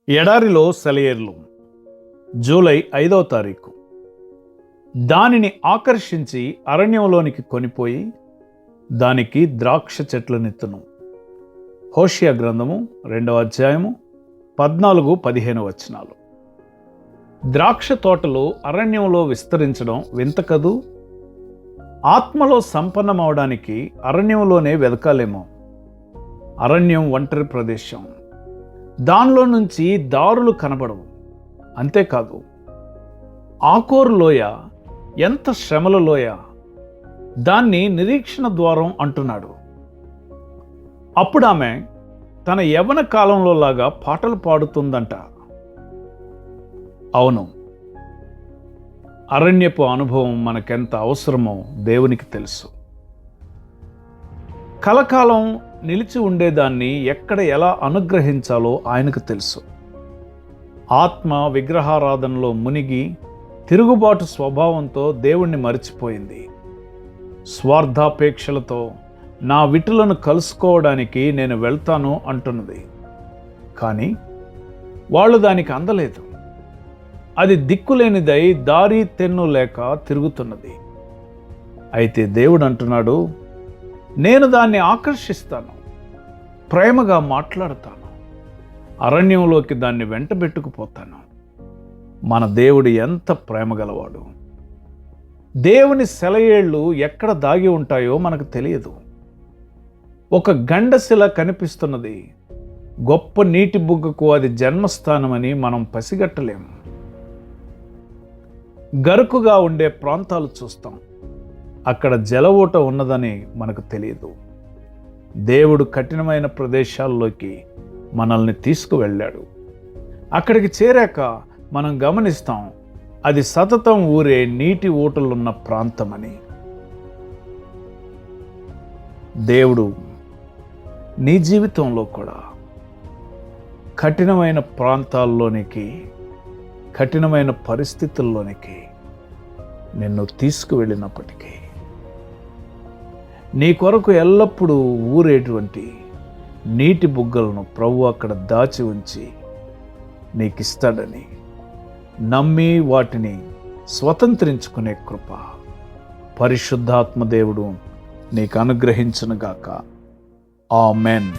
ఎడారిలో సెలయేర్లు. జూలై 5వ తారీఖు. దానిని ఆకర్షించి అరణ్యంలోనికి కొనిపోయి దానికి ద్రాక్ష చెట్లనెత్తును. హోషియా గ్రంథము 2వ అధ్యాయము 14-15 వచనాలు. ద్రాక్ష తోటలు అరణ్యంలో విస్తరించడం వింత కదూ. ఆత్మలో సంపన్నమవడానికి అరణ్యంలోనే వెదకాలేమో. అరణ్యం ఒంటరి ప్రదేశం, దానిలో నుంచి దారులు కనబడవు. అంతేకాదు, ఆకోరు లోయ ఎంత శ్రమల లోయ, దాన్ని నిరీక్షణ ద్వారం అంటున్నాడు. అప్పుడు ఆమె తన యవ్వన కాలంలో లాగా పాటలు పాడుతుందంట. అవును, అరణ్యపు అనుభవం మనకెంత అవసరమో దేవునికి తెలుసు. కలకాలం నిలిచి ఉండేదాన్ని ఎక్కడ ఎలా అనుగ్రహించాలో ఆయనకు తెలుసు. ఆత్మ విగ్రహారాధనలో మునిగి తిరుగుబాటు స్వభావంతో దేవుణ్ణి మరిచిపోయింది. స్వార్థాపేక్షలతో నా విటులను కలుసుకోవడానికి నేను వెళ్తాను అంటున్నది. కానీ వాళ్ళు దానికి అందలేదు. అది దిక్కులేనిదై దారి తెన్ను లేక తిరుగుతున్నది. అయితే దేవుడు అంటున్నాడు, నేను దాన్ని ఆకర్షిస్తాను, ప్రేమగా మాట్లాడతాను, అరణ్యంలోకి దాన్ని వెంటబెట్టుకుపోతాను. మన దేవుడు ఎంత ప్రేమగలవాడు. దేవుని సెలయేళ్ళు ఎక్కడ దాగి ఉంటాయో మనకు తెలియదు. ఒక గండశిల కనిపిస్తున్నది. గొప్ప నీటి బుగ్గకు అది జన్మస్థానమని మనం పసిగట్టలేము. గరుకుగా ఉండే ప్రాంతాలు చూస్తాం, అక్కడ జలఊట ఉన్నదని మనకు తెలియదు. దేవుడు కఠినమైన ప్రదేశాల్లోకి మనల్ని తీసుకువెళ్ళాడు. అక్కడికి చేరాక మనం గమనిస్తాం, అది సతతం ఊరే నీటి ఊటలున్న ప్రాంతమని. దేవుడు నీ జీవితంలో కూడా కఠినమైన ప్రాంతాల్లోనికి, కఠినమైన పరిస్థితుల్లోనికి నిన్ను తీసుకువెళ్ళినప్పటికీ నీ కొరకు ఎల్లప్పుడూ ఊరేటువంటి నీటి బుగ్గలను ప్రభువు అక్కడ దాచి ఉంచి నీకిస్తాడని నమ్మి వాటిని స్వతంత్రించుకునే కృప పరిశుద్ధాత్మ దేవుడు నీకు అనుగ్రహించునుగాక. ఆమెన్.